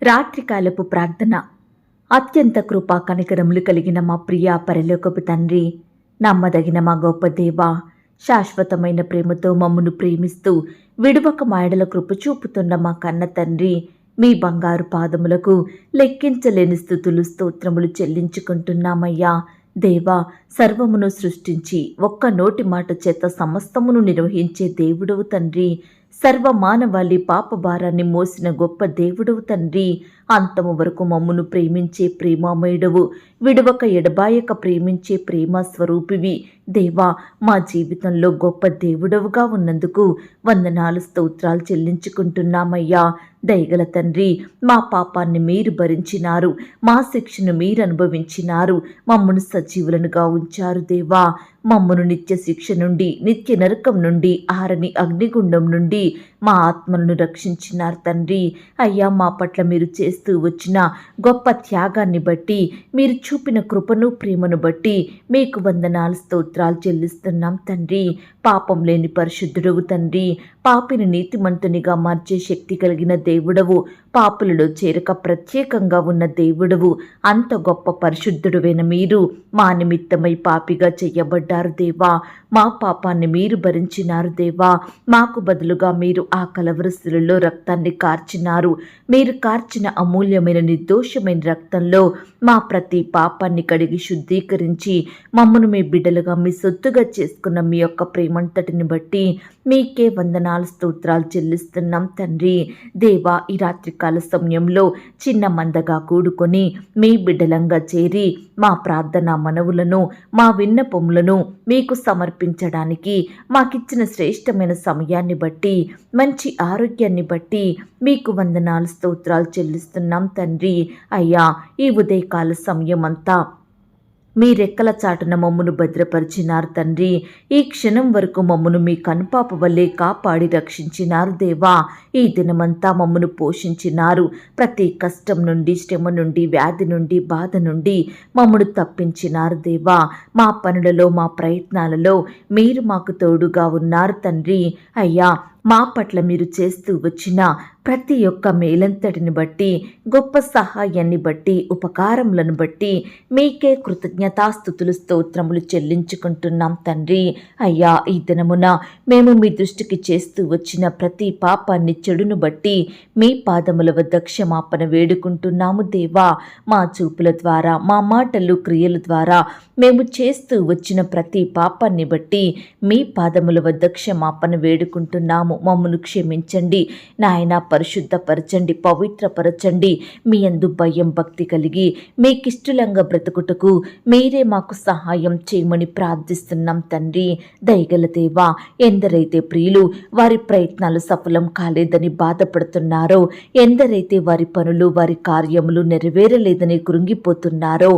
రాత్రికాలపు ప్రార్థన. అత్యంత కృపా కనికరములు కలిగిన మా ప్రియ పరలోకపు తండ్రి, నమ్మదగిన మా గొప్ప దేవా, శాశ్వతమైన ప్రేమతో మమ్మను ప్రేమిస్తూ విడువక మాయడల కృప చూపుతున్న మా కన్న తండ్రి, మీ బంగారు పాదములకు లెక్కించలేని స్థుతులు స్తోత్రములు చెల్లించుకుంటున్నామయ్యా. దేవా, సర్వమును సృష్టించి ఒక్క నోటి మాట చేత సమస్తమును నిర్వహించే దేవుడవు తండ్రి, సర్వ మానవాళి పాప భారాన్ని మోసిన గొప్ప దేవుడవు తండ్రి, అంతము వరకు మమ్మును ప్రేమించే ప్రేమామయుడవు, విడవక ఎడబాయక ప్రేమించే ప్రేమ స్వరూపివి. దేవా, మా జీవితంలో గొప్ప దేవుడవుగా ఉన్నందుకు వందనాలు స్తోత్రాలు చెల్లించుకుంటున్నామయ్యా. దయగల తండ్రి, మా పాపాన్ని మీరు భరించినారు, మా శిక్షను మీరు అనుభవించినారు, మమ్మను సజీవులనుగా ఉంచారు. దేవా, మమ్మను నిత్య శిక్ష నుండి, నిత్య నరకం నుండి, ఆరని అగ్నిగుండం నుండి మా ఆత్మలను రక్షించినారు తండ్రి. అయ్యా, మా పట్ల మీరు చేస్తూ వచ్చిన గొప్ప త్యాగాన్ని బట్టి, మీరు చూపిన కృపను ప్రేమను బట్టి మీకు వందనాలు స్తోత్రాలు చెల్లిస్తున్నాం తండ్రి. పాపం లేని పరిశుద్ధుడవు తండ్రి, పాపిని నీతిమంతునిగా మార్చే శక్తి కలిగిన దేవుడవు, పాపులలో చేరక ప్రత్యేకంగా ఉన్న దేవుడవు, అంత గొప్ప పరిశుద్ధుడువైన మీరు మా నిమిత్తమై పాపిగా చెయ్యబడ్డారు దేవా. మా పాపాన్ని మీరు భరించినారు దేవా. మాకు బదులుగా మీరు ఆ కలవరశిలలో రక్తాన్ని కార్చినారు. మీరు కార్చిన అమూల్యమైన నిర్దోషమైన రక్తంలో మా ప్రతి పాపాన్ని కడిగి శుద్ధీకరించి మమ్మను మీ బిడ్డలుగా మీ సొత్తుగా చేసుకున్న మీ యొక్క ప్రేమంతటిని బట్టి మీకే వందనాలు స్తోత్రాలు చెల్లిస్తున్నాం తండ్రి. దేవా, ఈ రాత్రికాల సమయంలో చిన్న మందగా కూడుకొని మీ బిడ్డలంగా చేరి మా ప్రార్థన మనవులను, మా విన్నపములను మీకు సమర్పించడానికి మాకిచ్చిన శ్రేష్టమైన సమయాన్ని బట్టి, మంచి ఆరోగ్యాన్ని బట్టి మీకు వందనాలు స్తోత్రాలు చెల్లిస్తున్నాం తండ్రి. అయ్యా, ఈ ఉదయకాల సమయం అంతా మీ రెక్కల చాటున మమ్మను భద్రపరిచినారు తండ్రి. ఈ క్షణం వరకు మమ్మను మీ కనుపాప వల్లే కాపాడి రక్షించినారు దేవా. ఈ దినమంతా మమ్మను పోషించినారు. ప్రతి కష్టం నుండి, శ్రమ నుండి, వ్యాధి నుండి, బాధ నుండి మమ్మను తప్పించినారు దేవా. మా పనులలో, మా ప్రయత్నాలలో మీరు మాకు తోడుగా ఉన్నారు తండ్రి. అయ్యా, మా పట్ల మీరు చేస్తూ వచ్చిన ప్రతి ఒక్క మేలంతటిని బట్టి, గొప్ప సహాయాన్ని బట్టి, ఉపకారములను బట్టి మీకే కృతజ్ఞతాస్తుతులు స్తోత్రములు చెల్లించుకుంటున్నాం తండ్రి. అయ్యా, ఈ దినమున మేము మీ దృష్టికి చేస్తూ వచ్చిన ప్రతి పాపాన్ని, చెడును బట్టి మీ పాదముల వద్ద క్షమాపణ వేడుకుంటున్నాము దేవా. మా చూపుల ద్వారా, మా మాటలు, క్రియల ద్వారా మేము చేస్తూ వచ్చిన ప్రతి పాపాన్ని బట్టి మీ పాదముల వద్ద క్షమాపణ వేడుకుంటున్నాము. మమ్మను క్షమించండి నాయన, పరిశుద్ధపరచండి, పవిత్రపరచండి. మీ యందు భయం భక్తి కలిగి మీకిష్టలంగా బ్రతుకుటకు మీరే మాకు సహాయం చేయమని ప్రార్థిస్తున్నాం తండ్రి. దయగల దేవా, ఎందరైతే ప్రియులు వారి ప్రయత్నాలు సఫలం కాలేదని బాధపడుతున్నారో, ఎందరైతే వారి పనులు, వారి కార్యములు నెరవేరలేదని కృంగిపోతున్నారో,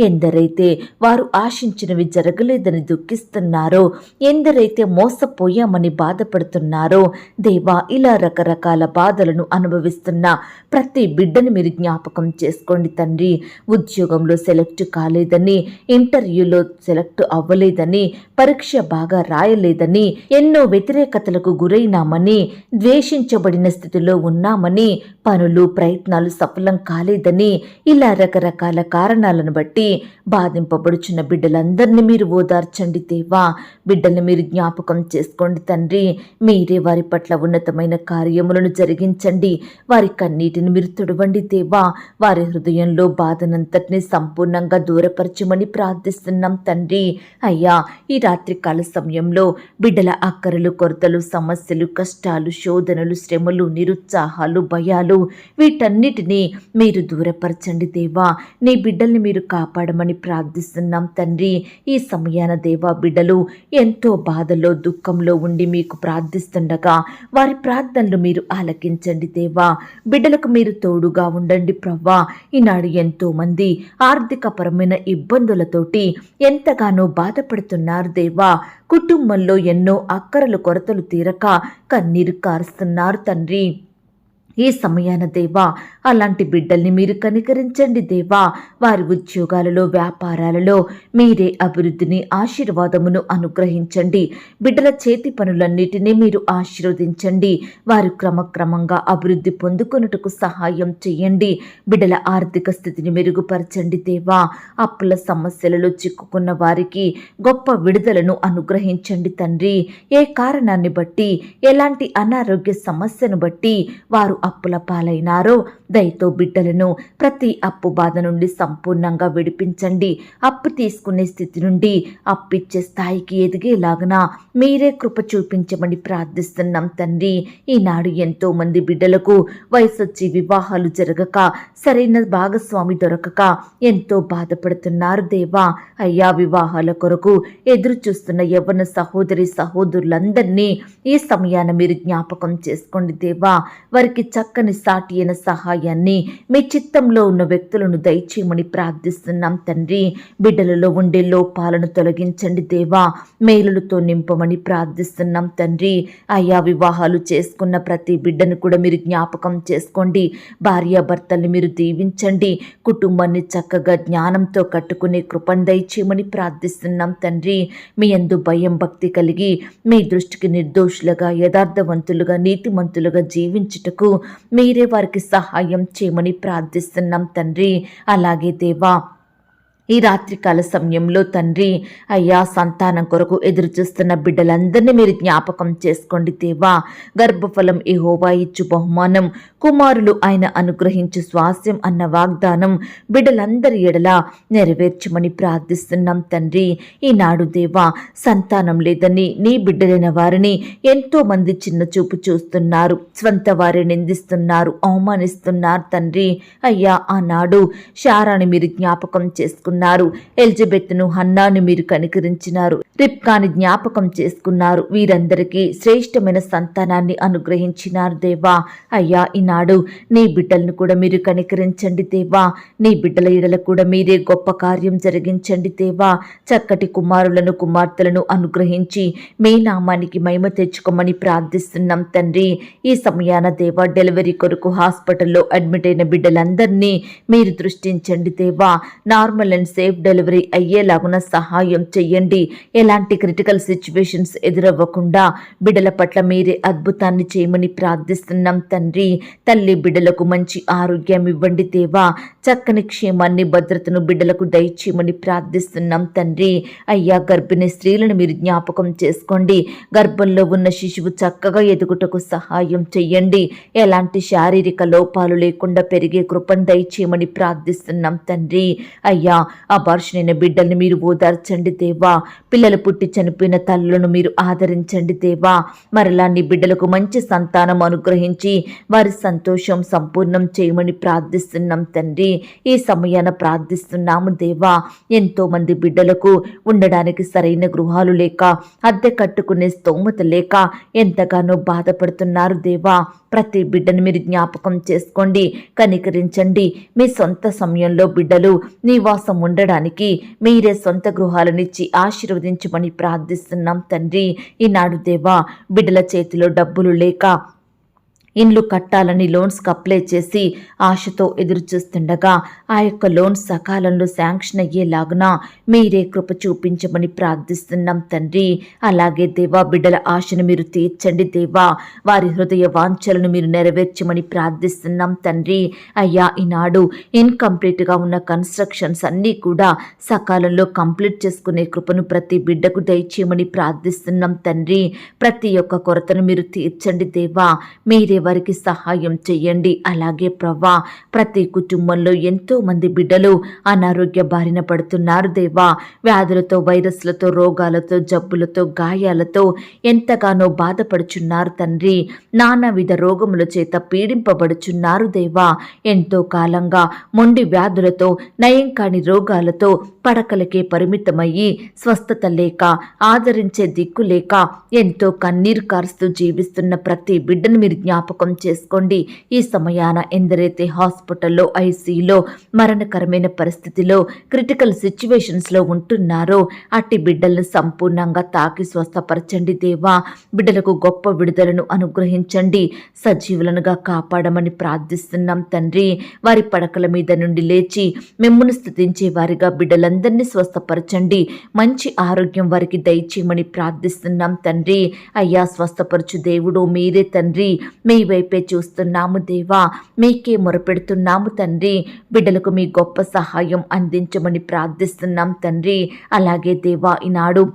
ఎందరైతే వారు ఆశించినవి జరగలేదని దుఃఖిస్తున్నారో, ఎందరైతే మోసపోయామని బాధపడుతున్నారో, దేవా, ఇలా రకరకాల బాధలను అనుభవిస్తున్న ప్రతి బిడ్డను మీరు జ్ఞాపకం చేసుకోండి తండ్రి. ఉద్యోగంలో సెలెక్ట్ కాలేదని, ఇంటర్వ్యూలో సెలెక్ట్ అవ్వలేదని, పరీక్ష బాగా రాయలేదని, ఎన్నో వ్యతిరేకతలకు గురైనామని, ద్వేషించబడిన స్థితిలో ఉన్నామని, పనులు, ప్రయత్నాలు సఫలం కాలేదని, ఇలా రకరకాల కారణాలను బట్టి బాధింపబడుచున్న బిడ్డలందరినీ మీరు ఓదార్చండి దేవా. బిడ్డల్ని మీరు జ్ఞాపకం చేసుకోండి తండ్రి. మీరే వారి పట్ల ఉన్నతమైన కార్యములను జరిగించండి. వారి కన్నీటిని మీరు తుడవండి దేవా. వారి హృదయంలో బాధనంతటిని సంపూర్ణంగా దూరపరచమని ప్రార్థిస్తున్నాం తండ్రి. అయ్యా, ఈ రాత్రికాల సమయంలో బిడ్డల అక్కరలు, కొరతలు, సమస్యలు, కష్టాలు, శోధనలు, శ్రమలు, నిరుత్సాహాలు, భయాలు, వీటన్నిటినీ మీరు దూరపరచండి దేవా. నీ బిడ్డల్ని మీరు కాపాడమని ప్రార్థిస్తున్నాం తండ్రి. ఈ సమయాన దేవా, బిడ్డలు ఎంతో బాధలో, దుఃఖంలో ఉండి మీకు ప్రార్థిస్తుండగా వారి ప్రార్థనలు మీరు ఆలకించండి దేవా. బిడ్డలకు మీరు తోడుగా ఉండండి ప్రవ్వా. ఈనాడు ఎంతో మంది ఆర్థికపరమైన ఇబ్బందులతోటి ఎంతగానో బాధపడుతున్నారు దేవా. కుటుంబంలో ఎన్నో అక్కరలు, కొరతలు తీరక కన్నీరు కారుస్తున్నారు తండ్రి. ఈ సమయాన దేవా అలాంటి బిడ్డల్ని మీరు కనికరించండి దేవా. వారి ఉద్యోగాలలో, వ్యాపారాలలో మీరే అభివృద్ధిని, ఆశీర్వాదమును అనుగ్రహించండి. బిడ్డల చేతి పనులన్నిటినీ మీరు ఆశీర్వదించండి. వారు క్రమక్రమంగా అభివృద్ధి పొందుకొనుటకు సహాయం చేయండి. బిడ్డల ఆర్థిక స్థితిని మెరుగుపరచండి దేవా. అప్పుల సమస్యలలో చిక్కుకున్న వారికి గొప్ప విడుదలను అనుగ్రహించండి తండ్రి. ఏ కారణాన్ని బట్టి, ఎలాంటి అనారోగ్య సమస్యను బట్టి వారు అప్పుల పాలైనారో దయతో బిడ్డలను ప్రతి అప్పు బాధ నుండి సంపూర్ణంగా విడిపించండి. అప్పు తీసుకునే స్థితి నుండి అప్పిచ్చే స్థాయికి ఎదిగేలాగన మీరే కృప చూపించమని ప్రార్థిస్తున్నాం తండ్రి. ఈనాడు ఎంతో మంది బిడ్డలకు వయసొచ్చి వివాహాలు జరగక, సరైన భాగస్వామి దొరకక ఎంతో బాధపడుతున్నారు దేవా. అయ్యా, వివాహాల కొరకు ఎదురు చూస్తున్న యవ్వన సహోదరి సహోదరులందరినీ ఈ సమయాన మీరు జ్ఞాపకం చేసుకోండి దేవా. వారికి చక్కని సాటి అయిన సహాయాన్ని, మీ చిత్తంలో ఉన్న వ్యక్తులను దయచేయమని ప్రార్థిస్తున్నాం తండ్రి. బిడ్డలలో ఉండే లోపాలను తొలగించండి దేవా. మేలులతో నింపమని ప్రార్థిస్తున్నాం తండ్రి. అయ్యా, వివాహాలు చేసుకున్న ప్రతి బిడ్డను కూడా మీరు జ్ఞాపకం చేసుకోండి. భార్యాభర్తల్ని మీరు దీవించండి. కుటుంబాన్ని చక్కగా జ్ఞానంతో కట్టుకునే కృపను దయచేయమని ప్రార్థిస్తున్నాం తండ్రి. మీ యందు భయం భక్తి కలిగి మీ దృష్టికి నిర్దోషులుగా, యథార్థవంతులుగా, నీతిమంతులుగా జీవించుటకు మీరే వారికి సహాయం చేయమని ప్రార్థిస్తున్నాం తండ్రి. అలాగే దేవా, ఈ రాత్రికాల సమయంలో తండ్రి అయ్యా, సంతానం కొరకు ఎదురు చూస్తున్న బిడ్డలందరినీ మీరు జ్ఞాపకం చేసుకోండి దేవా. గర్భఫలం యెహోవా ఇచ్చు బహుమానం, కుమారులు ఆయన అనుగ్రహించు స్వాస్యం అన్న వాగ్దానం బిడ్డలందరి ఎడల నెరవేర్చమని ప్రార్థిస్తున్నాం తండ్రి. ఈనాడు దేవా, సంతానం లేదని నీ బిడ్డలైన వారిని ఎంతో మంది చిన్న చూపు చూస్తున్నారు, స్వంత వారి నిందిస్తున్నారు, అవమానిస్తున్నారు తండ్రి. అయ్యా, ఆనాడు శారాని మీరు జ్ఞాపకం చేసుకున్నారు, ఎలిజబెత్ను, హన్నాను మీరు కనికరించినారు, రిబ్కాని జ్ఞాపకం చేసుకున్నారు. వీరందరికీ శ్రేష్టమైన సంతానాన్ని అనుగ్రహించినారు దేవా. అయ్యా, ఈనాడు నీ బిడ్డలను కూడా మీరు కనికరించండి దేవా. నీ బిడ్డల ఎడల కూడా మీరే గొప్ప కార్యం జరిగించండి దేవా. చక్కటి కుమారులను, కుమార్తెలను అనుగ్రహించి మీ నామానికి మహిమ తెచ్చుకోమని ప్రార్థిస్తున్నాం తండ్రి. ఈ సమయాన దేవా, డెలివరీ కొరకు హాస్పిటల్లో అడ్మిట్ అయిన బిడ్డలందరినీ మీరు దృష్టించండి దేవా. నార్మల్ అండ్ సేఫ్ డెలివరీ అయ్యేలాగున సహాయం చెయ్యండి. ఎలాంటి క్రిటికల్ సిచ్యువేషన్స్ ఎదురవ్వకుండా బిడ్డల పట్ల మీరే అద్భుతాన్ని చేయమని ప్రార్థిస్తున్నాం తండ్రి. తల్లి బిడ్డలకు మంచి ఆరోగ్యం ఇవ్వండి దేవా. చక్కని క్షేమాన్ని, భద్రతను బిడ్డలకు దయచేయమని ప్రార్థిస్తున్నాం తండ్రి. అయ్యా, గర్భిణీ స్త్రీలను మీరు జ్ఞాపకం చేసుకోండి. గర్భంలో ఉన్న శిశువు చక్కగా ఎదుగుటకు సహాయం చెయ్యండి. ఎలాంటి శారీరక లోపాలు లేకుండా పెరిగే కృపను దయచేయమని ప్రార్థిస్తున్నాం తండ్రి. అయ్యా, అబార్షణైన బిడ్డల్ని మీరు ఓదార్చండి దేవా. పిల్లలు పుట్టి చనిపోయిన తల్లులను మీరు ఆదరించండి దేవా. మరలా నీ బిడ్డలకు మంచి సంతానం అనుగ్రహించి వారి సంతోషం సంపూర్ణం చేయమని ప్రార్థిస్తున్నాం తండ్రి. ఈ సమయాన ప్రార్థిస్తున్నాము దేవా. ఎంతో మంది బిడ్డలకు ఉండడానికి సరైన గృహాలు లేక, అద్దె కట్టుకునే స్తోమత లేక ఎంతగానో బాధపడుతున్నారు దేవా. ప్రతి బిడ్డను మీరు జ్ఞాపకం చేసుకోండి, కనికరించండి. మీ సొంత సమయంలో బిడ్డలు నివాసం ఉండడానికి మీరే సొంత గృహాలనిచ్చి ఆశీర్వదించమని ప్రార్థిస్తున్నాం తండ్రి. ఈనాడు దేవా, బిడ్డల చేతిలో డబ్బులు లేక ఇండ్లు కట్టాలని లోన్స్కి అప్లై చేసి ఆశతో ఎదురు చూస్తుండగా ఆ యొక్క లోన్స్ సకాలంలో శాంక్షన్ అయ్యేలాగున మీరే కృప చూపించమని ప్రార్థిస్తున్నాం తండ్రి. అలాగే దేవా, బిడ్డల ఆశను మీరు తీర్చండి దేవా. వారి హృదయ వాంఛలను మీరు నెరవేర్చమని ప్రార్థిస్తున్నాం తండ్రి. అయ్యా, ఈనాడు ఇన్కంప్లీట్గా ఉన్న కన్స్ట్రక్షన్స్ అన్నీ కూడా సకాలంలో కంప్లీట్ చేసుకునే కృపను ప్రతి బిడ్డకు దయచేయమని ప్రార్థిస్తున్నాం తండ్రి. ప్రతి ఒక్క కొరతను మీరు తీర్చండి దేవా. మీరే వారికి సహాయం చెయ్యండి. అలాగే ప్రవ్వా, ప్రతి కుటుంబంలో ఎంతో మంది బిడ్డలు అనారోగ్య బారిన పడుతున్నారు దేవా. వ్యాధులతో, వైరస్లతో, రోగాలతో, జబ్బులతో, గాయాలతో ఎంతగానో బాధపడుచున్నారు తండ్రి. నానావిధ రోగముల చేత పీడింపబడుచున్నారు దేవా. ఎంతో కాలంగా మొండి వ్యాధులతో, నయం కాని రోగాలతో పడకలకే పరిమితమయ్యి స్వస్థత లేక, ఆదరించే దిక్కు లేక ఎంతో కన్నీరు కారుస్తూ జీవిస్తున్న ప్రతి బిడ్డను మీరు జ్ఞాపకం జ్ఞాపకం చేసుకోండి. ఈ సమయాన ఎందరైతే హాస్పిటల్లో, ఐసీయూలో, మరణకరమైన పరిస్థితిలో, క్రిటికల్ సిచ్యువేషన్స్లో ఉంటున్నారో అట్టి బిడ్డలను సంపూర్ణంగా తాకి స్వస్థపరచండి దేవా. బిడ్డలకు గొప్ప విడుదలను అనుగ్రహించండి, సజీవులనుగా కాపాడమని ప్రార్థిస్తున్నాం తండ్రి. వారి పడకల మీద నుండి లేచి మిమ్మును స్తుతించే వారిగా బిడ్డలందరినీ స్వస్థపరచండి. మంచి ఆరోగ్యం వారికి దయచేయమని ప్రార్థిస్తున్నాం తండ్రి. అయ్యా, స్వస్థపరచు దేవుడు మీరే తండ్రి. మీ వైపే చూస్తున్నాము దేవా, మీకే మొరపెడుతున్నాము తండ్రి. బిడ్డలకు మీ గొప్ప సహాయం అందించమని ప్రార్థిస్తున్నాం తండ్రి. అలాగే దేవా, ఈనాడు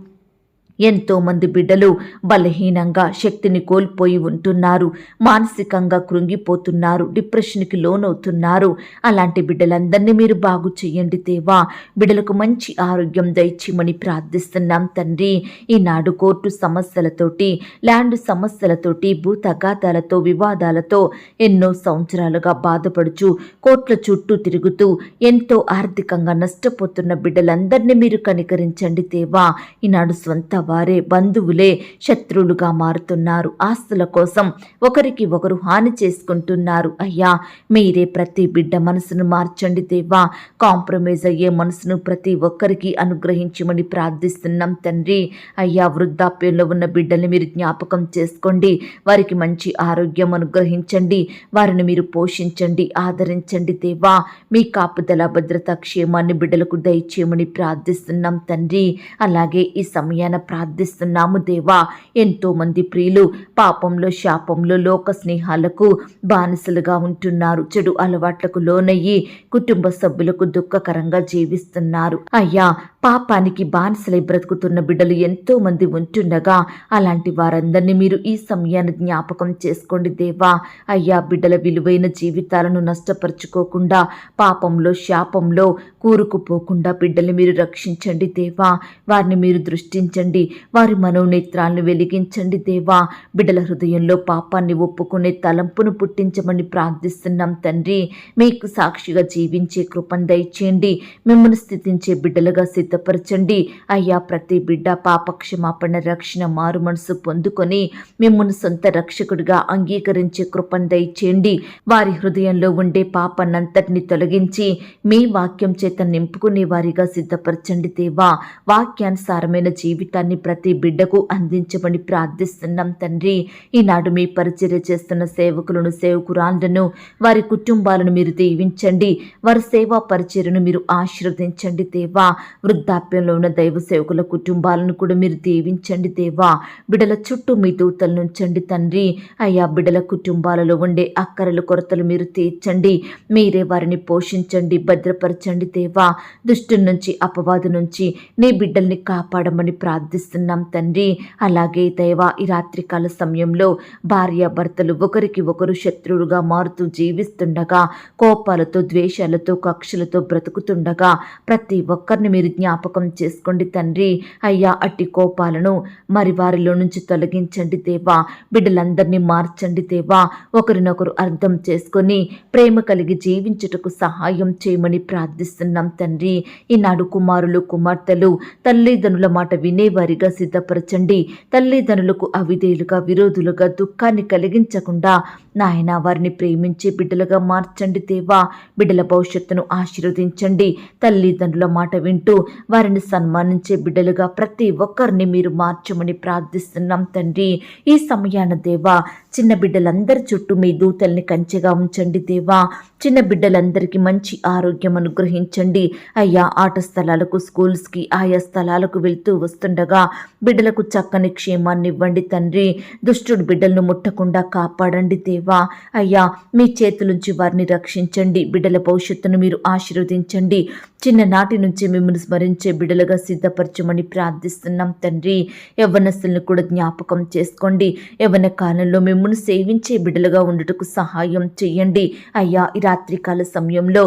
ఎంతోమంది బిడ్డలు బలహీనంగా శక్తిని కోల్పోయి ఉంటున్నారు, మానసికంగా కృంగిపోతున్నారు, డిప్రెషన్కి లోనవుతున్నారు. అలాంటి బిడ్డలందరినీ మీరు బాగు చేయండి దేవా. బిడ్డలకు మంచి ఆరోగ్యం దయచేయమని ప్రార్థిస్తున్నాం తండ్రి. ఈనాడు కోర్టు సమస్యలతోటి, ల్యాండ్ సమస్యలతోటి, భూ తగాదాలతో, వివాదాలతో ఎన్నో సంవత్సరాలుగా బాధపడుచు కోర్టుల చుట్టూ తిరుగుతూ ఎంతో ఆర్థికంగా నష్టపోతున్న బిడ్డలందరినీ మీరు కనికరించండి దేవా. ఈనాడు స్వంత వారే, బంధువులే శత్రువులుగా మారుతున్నారు. ఆస్తుల కోసం ఒకరికి ఒకరు హాని చేసుకుంటున్నారు. అయ్యా, మీరే ప్రతి బిడ్డ మనసును మార్చండి దేవా. కాంప్రమైజ్ అయ్యే మనసును ప్రతి ఒక్కరికి అనుగ్రహించమని ప్రార్థిస్తున్నాం తండ్రి. అయ్యా, వృద్ధాప్యంలో ఉన్న బిడ్డల్ని మీరు జ్ఞాపకం చేసుకోండి. వారికి మంచి ఆరోగ్యం అనుగ్రహించండి. వారిని మీరు పోషించండి, ఆదరించండి దేవా. మీ కాపుదల, భద్రత, క్షేమాన్ని బిడ్డలకు దయచేయమని ప్రార్థిస్తున్నాం తండ్రి. అలాగే ఈ సమయాన ప్రార్థిస్తున్నాము దేవా. ఎంతో మంది ప్రియులు పాపంలో, శాపంలో, లోక స్నేహాలకు బానిసలుగా ఉంటున్నారు. చెడు అలవాట్లకు లోనయ్యి కుటుంబ సభ్యులకు దుఃఖకరంగా జీవిస్తున్నారు. అయ్యా, పాపానికి బానిసలై బ్రతుకుతున్న బిడ్డలు ఎంతో మంది ఉంటుండగా అలాంటి వారందరినీ మీరు ఈ సమయాన్ని జ్ఞాపకం చేసుకోండి దేవా. అయ్యా, బిడ్డల విలువైన జీవితాలను నష్టపరుచుకోకుండా, పాపంలో, శాపంలో కూరుకుపోకుండా బిడ్డల్ని మీరు రక్షించండి దేవా. వారిని మీరు దృష్టించండి, వారి మనోనేత్రాలను వెలిగించండి దేవా. బిడ్డల హృదయంలో పాపాన్ని ఒప్పుకునే తలంపును పుట్టించమని ప్రార్థిస్తున్నాం తండ్రి. మీకు సాక్షిగా జీవించే కృపను దయచేయండి. మిమ్మల్ని స్థితించే బిడ్డలుగా సిద్ధపరచండి. అయ్యా, ప్రతి బిడ్డ పాపక్షమాపణ, రక్షణ, మారు మనసు పొందుకొని మిమ్మల్ని సొంత రక్షకుడిగా అంగీకరించే కృపను దయచేయండి. వారి హృదయంలో ఉండే పాపాన్నంతటిని తొలగించి మీ వాక్యం చేత నింపుకునే వారిగా సిద్ధపరచండి దేవా. వాక్యానుసారమైన జీవితాన్ని ప్రతి బిడ్డకు అందించమని ప్రార్థిస్తున్నాం తండ్రి. ఈనాడు మీ పరిచర్య చేస్తున్న సేవకులను, సేవకురాళ్లను, వారి కుటుంబాలను మీరు దీవించండి. వారి సేవా పరిచర్యను మీరు ఆశీర్వదించండి దేవా. వృద్ధాప్యంలో ఉన్న దైవ సేవకుల కుటుంబాలను కూడా మీరు దీవించండి దేవా. బిడ్డల చుట్టూ మీ దూతలు నుంచండి తండ్రి. అయ్యా, బిడ్డల కుటుంబాలలో ఉండే అక్కరలు, కొరతలు మీరు తీర్చండి. మీరే వారిని పోషించండి, భద్రపరచండి దేవా. దుష్టు నుంచి, అపవాదు నుంచి నీ బిడ్డల్ని కాపాడమని ప్రార్థిస్తున్నాం తండ్రి. అలాగే దేవా, ఈ రాత్రికాల సమయంలో భార్యాభర్తలు ఒకరికి ఒకరు శత్రువులుగా మారుతూ జీవిస్తుండగా, కోపాలతో, ద్వేషాలతో, కక్షలతో బ్రతుకుతుండగా ప్రతి ఒక్కరిని మీరు జ్ఞాపకం చేసుకోండి తండ్రి. అయ్యా, అట్టి కోపాలను మరి వారిలో నుంచి తొలగించండి దేవా. బిడ్డలందరినీ మార్చండి దేవా. ఒకరినొకరు అర్థం చేసుకొని ప్రేమ కలిగి జీవించుటకు సహాయం చేయమని ప్రార్థిస్తున్నాం తండ్రి. ఈనాడు కుమారులు, కుమార్తెలు తల్లిదండ్రుల మాట వినేవారిగా సిద్ధపరచండి. తల్లిదండ్రులకు అవిధేయులుగా, విరోధులుగా, దుఃఖాన్ని కలిగించకుండా నాయన వారిని ప్రేమించే బిడ్డలుగా మార్చండి దేవా. బిడ్డల భవిష్యత్తును ఆశీర్వదించండి. తల్లిదండ్రుల మాట వింటూ వారిని సన్మానించే బిడ్డలుగా ప్రతి ఒక్కరిని మీరు మార్చమని ప్రార్థిస్తున్నాం తండ్రి. ఈ సమయాన దేవా, చిన్న బిడ్డలందరి చుట్టూ మీ దూతల్ని కంచెగా ఉంచండి దేవా. చిన్న బిడ్డలందరికీ మంచి ఆరోగ్యం అనుగ్రహించండి. అయ్యా, ఆట స్థలాలకు, స్కూల్స్కి, ఆయా స్థలాలకు వెళ్తూ వస్తుండగా బిడ్డలకు చక్కని క్షేమాన్ని ఇవ్వండి తండ్రి. దుష్టుడు బిడ్డలను ముట్టకుండా కాపాడండి దేవా. అయ్యా, మీ చేతులుంచి వారిని రక్షించండి. బిడ్డల భవిష్యత్తును మీరు ఆశీర్వదించండి. చిన్ననాటి నుంచి మిమ్మల్ని స్మరించే బిడ్డలుగా సిద్ధపరచమని ప్రార్థిస్తున్నాం తండ్రి. యవ్వనస్తులను కూడా జ్ఞాపకం చేసుకోండి. యవ్వన కాలంలో మిమ్మల్ని సేవించే బిడ్డలుగా ఉండుటకు సహాయం చేయండి. అయ్యా, ఈ రాత్రికాల సమయంలో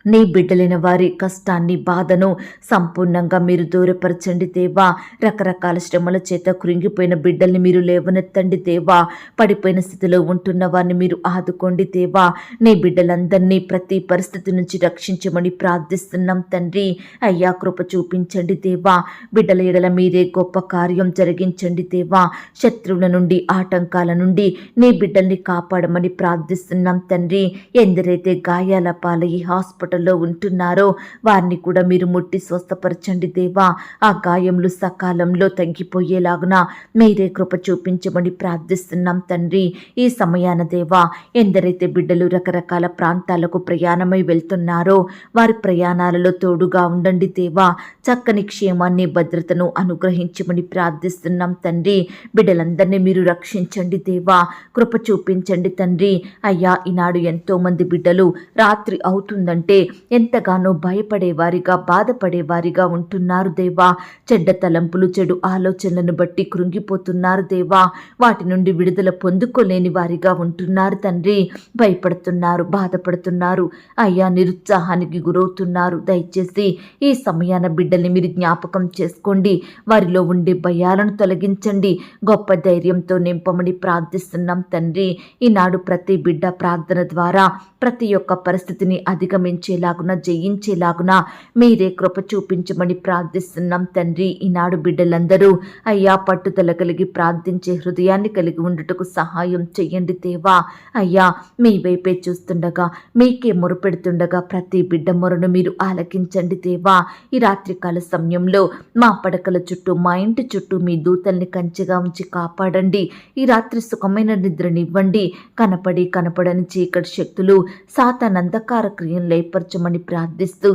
నీ బిడ్డలైన వారి కష్టాన్ని బాధను సంపూర్ణంగా మీరు దూరపరచండి దేవా. రకరకాల శ్రమల చేత కృంగిపోయిన బిడ్డల్ని మీరు లేవనెత్తండి దేవా. పడిపోయిన స్థితిలో ఉంటున్న వారిని మీరు ఆదుకోండి దేవా. నీ బిడ్డలందరినీ ప్రతి పరిస్థితి నుంచి రక్షించమని ప్రార్థిస్తున్నాం తండ్రి. అయ్యా కృప చూపించండి దేవా. బిడ్డల ఎడల మీరే గొప్ప కార్యం జరిగించండి దేవా. శత్రువుల నుండి ఆటంకాల నుండి నీ బిడ్డల్ని కాపాడమని ప్రార్థిస్తున్నాం తండ్రి. ఎందరైతే గాయాల పాలయ్యి హాస్పిటల్లో ఉంటున్నారో వారిని కూడా మీరు ముట్టి స్వస్థపరచండి దేవా. ఆ గాయములు సకాలంలో తగ్గిపోయేలాగున మీరే కృప చూపించమని ప్రార్థిస్తున్నాం తండ్రి. ఈ సమయాన దేవా, ఎందరైతే బిడ్డలు రకరకాల ప్రాంతాలకు ప్రయాణమై వెళ్తున్నారో వారి ప్రయాణాలలో తోడుగా ఉండండి దేవా. చక్కని క్షేమాన్ని భద్రతను అనుగ్రహించమని ప్రార్థిస్తున్నాం తండ్రి. బిడ్డలందరినీ మీరు రక్షించండి దేవా. కృప చూపించండి తండ్రి. అయ్యా, ఈనాడు ఎంతో మంది బిడ్డలు రాత్రి అవుతుందంటే ఎంతగానో భయపడేవారిగా బాధపడేవారిగా ఉంటున్నారు దేవా. చెడ్డ తలంపులు చెడు ఆలోచనలను బట్టి కృంగిపోతున్నారు దేవా. వాటి నుండి విడుదల పొందుకోలేని వారిగా ఉంటున్నారు తండ్రి. భయపడుతున్నారు, బాధపడుతున్నారు, అయ్యా నిరుత్సాహానికి గురవుతున్నారు. దయచేసి ఈ సమయాన బిడ్డల్ని మీరు జ్ఞాపకం చేసుకోండి. వారిలో ఉండే భయాలను తొలగించండి. గొప్ప ధైర్యంతో నింపమని ప్రార్థిస్తున్నాం తండ్రి. ఈనాడు ప్రతి బిడ్డ ప్రార్థన ద్వారా ప్రతి ఒక్క పరిస్థితిని అధిగమించేలాగున జయించేలాగున మీరే కృప చూపించమని ప్రార్థిస్తున్నాం తండ్రి. ఈనాడు బిడ్డలందరూ అయ్యా పట్టుదల కలిగి ప్రార్థించే హృదయాన్ని కలిగి ఉండుటకు సహాయం చెయ్యండి దేవా. అయ్యా, మీ వైపే చూస్తుండగా మీకే మొరుపెడుతుండగా ప్రతి బిడ్డ మొరను మీరు ఆలకించండి దేవా. ఈ రాత్రికాల సమయంలో మా పడకల చుట్టూ మా ఇంటి చుట్టూ మీ దూతల్ని కంచెగా ఉంచి కాపాడండి. ఈ రాత్రి సుఖమైన నిద్రనివ్వండి. కనపడని చీకటి శక్తులు సాతాన్ అంధకార క్రియను లేపరచమని ప్రార్థిస్తూ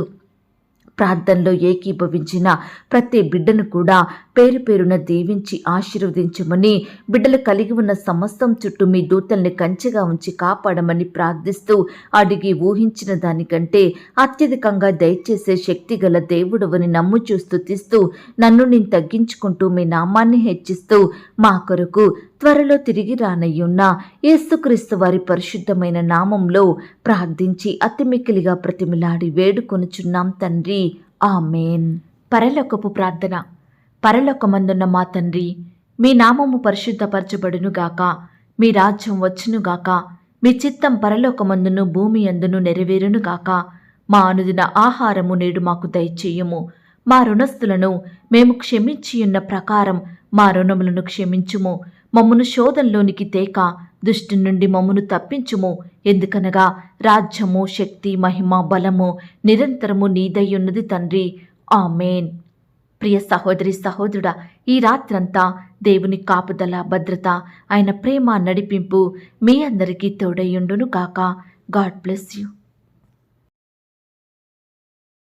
ప్రార్థనలో ఏకీభవించిన ప్రతి బిడ్డను కూడా పేరు పేరున దీవించి ఆశీర్వదించమని, బిడ్డలు కలిగి ఉన్న సమస్తం చుట్టూ మీ దూతల్ని కంచెగా ఉంచి కాపాడమని ప్రార్థిస్తూ అడిగి ఊహించిన దానికంటే అత్యధికంగా దయచేసే శక్తి గల దేవుడవని నమ్ముచూ స్తుతిస్తూ నన్ను నేను తగ్గించుకుంటూ మీ నామాన్ని హెచ్చిస్తూ మా కొరకు త్వరలో తిరిగి రానయ్యున్న యేసుక్రీస్తు వారి పరిశుద్ధమైన నామంలో ప్రార్థించి అతిమిక్కిలిగా ప్రతిమిలాడి వేడుకొనుచున్నాం తండ్రి. ఆమేన్. పరలోకపు ప్రార్థన. పరలోకమందున్న మా తండ్రి, మీ నామము పరిశుద్ధపరచబడునుగాక. మీ రాజ్యం వచ్చునుగాక. మీ చిత్తం పరలోకమందును భూమి అందును నెరవేరునుగాక. మా అనుదిన ఆహారము నేడు మాకు దయచేయుము. మా రుణస్థులను మేము క్షమించియున్న ప్రకారం మా రుణములను క్షమించుము. మమ్మను శోధంలోనికి తేక దుష్టు నుండి మమ్మను తప్పించుము. ఎందుకనగా రాజ్యము, శక్తి, మహిమ, బలము నిరంతరము నీదయ్యున్నది తండ్రి. ఆమేన్. ప్రియ సహోదరి సహోదరుడా, ఈ రాత్రంతా దేవుని కాపుదల, భద్రత, ఆయన ప్రేమ, నడిపింపు మీ అందరికీ తోడయ్యుండును గాక. God bless you.